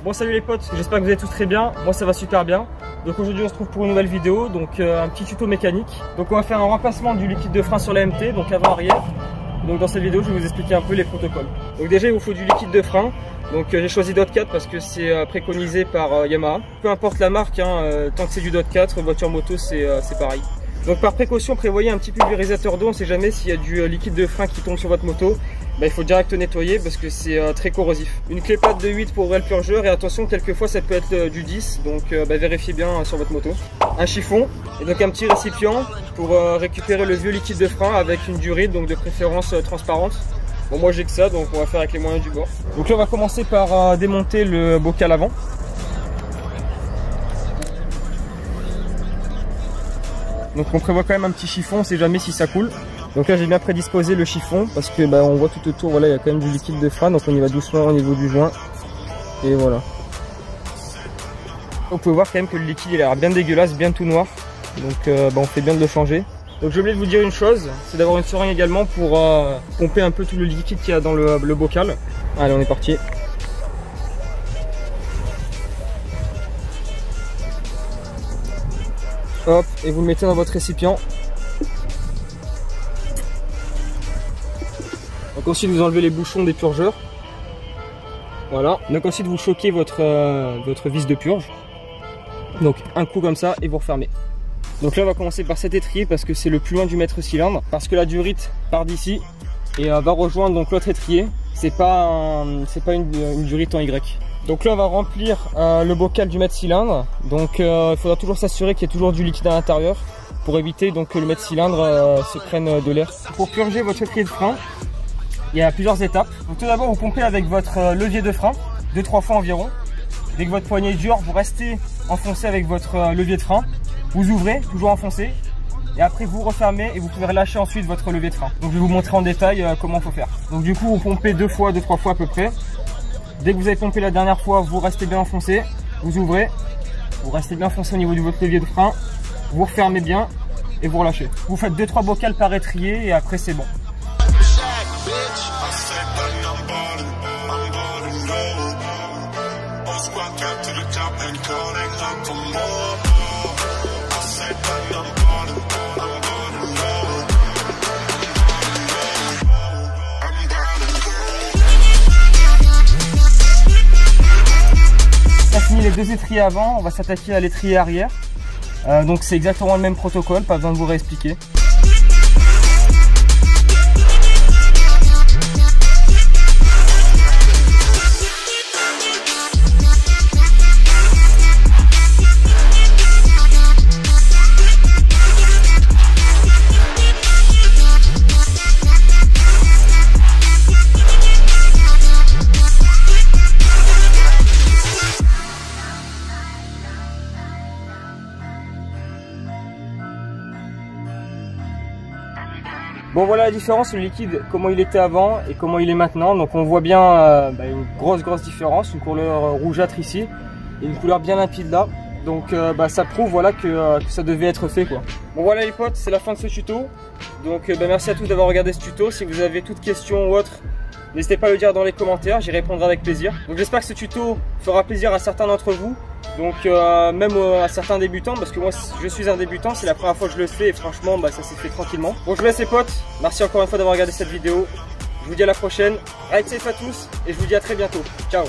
Bon salut les potes, j'espère que vous allez tous très bien, moi ça va super bien. Donc aujourd'hui on se trouve pour une nouvelle vidéo, donc un petit tuto mécanique. Donc on va faire un remplacement du liquide de frein sur la MT, donc avant-arrière. Donc dans cette vidéo je vais vous expliquer un peu les protocoles. Donc déjà il vous faut du liquide de frein. Donc j'ai choisi DOT 4 parce que c'est préconisé par Yamaha. Peu importe la marque, tant que c'est du DOT 4, voiture moto c'est pareil. Donc par précaution prévoyez un petit pulvérisateur d'eau, on ne sait jamais s'il y a du liquide de frein qui tombe sur votre moto. Il faut direct nettoyer parce que c'est très corrosif. Une clé patte de 8 pour ouvrir le purgeur et attention quelquefois ça peut être du 10, donc vérifiez bien sur votre moto. Un chiffon et donc un petit récipient pour récupérer le vieux liquide de frein avec une durite, donc de préférence transparente. Bon moi j'ai que ça, donc on va faire avec les moyens du bord. Donc là on va commencer par démonter le bocal avant. Donc on prévoit quand même un petit chiffon, on ne sait jamais si ça coule. Donc là j'ai bien prédisposé le chiffon parce que on voit tout autour, voilà, il y a quand même du liquide de frein, donc on y va doucement au niveau du joint. Et voilà. Vous pouvez voir quand même que le liquide il a l'air bien dégueulasse, bien tout noir. Donc on fait bien de le changer. Donc j'ai oublié de vous dire une chose, c'est d'avoir une seringue également pour pomper un peu tout le liquide qu'il y a dans le bocal. Allez on est parti. Hop, et vous le mettez dans votre récipient. Donc ensuite vous enlevez les bouchons des purgeurs. Voilà. Donc ensuite vous choquez votre vis de purge. Donc un coup comme ça et vous refermez. Donc là on va commencer par cet étrier parce que c'est le plus loin du mètre cylindre. Parce que la durite part d'ici et va rejoindre donc l'autre étrier. C'est pas une durite en Y. Donc là on va remplir le bocal du mètre cylindre. Donc il faudra toujours s'assurer qu'il y ait toujours du liquide à l'intérieur pour éviter donc que le mètre cylindre se prenne de l'air. Pour purger votre étrier de frein, il y a plusieurs étapes. Donc tout d'abord vous pompez avec votre levier de frein 2-3 fois environ. Dès que votre poignée est dure, vous restez enfoncé avec votre levier de frein. Vous ouvrez, toujours enfoncé. Et après vous refermez et vous pouvez relâcher ensuite votre levier de frein. Donc je vais vous montrer en détail comment il faut faire. Donc du coup vous pompez 2-3 fois à peu près. Dès que vous avez pompé la dernière fois, vous restez bien enfoncé. Vous ouvrez, vous restez bien enfoncé au niveau de votre levier de frein. Vous refermez bien et vous relâchez. Vous faites 2-3 bocals par étrier et après c'est bon. On a fini les deux étriers avant, on va s'attaquer à l'étrier arrière. Donc c'est exactement le même protocole, pas besoin de vous réexpliquer. Bon voilà la différence, le liquide, comment il était avant et comment il est maintenant. Donc on voit bien une grosse différence, une couleur rougeâtre ici et une couleur bien limpide là. Donc ça prouve voilà que ça devait être fait quoi. Bon voilà les potes, c'est la fin de ce tuto. Donc merci à tous d'avoir regardé ce tuto. Si vous avez toute question ou autre, n'hésitez pas à le dire dans les commentaires, j'y répondrai avec plaisir. Donc j'espère que ce tuto fera plaisir à certains d'entre vous. Donc même à certains débutants, parce que moi je suis un débutant, c'est la première fois que je le fais et franchement ça s'est fait tranquillement. Bon je vous laisse les potes, merci encore une fois d'avoir regardé cette vidéo. Je vous dis à la prochaine, ride safe à tous et je vous dis à très bientôt. Ciao.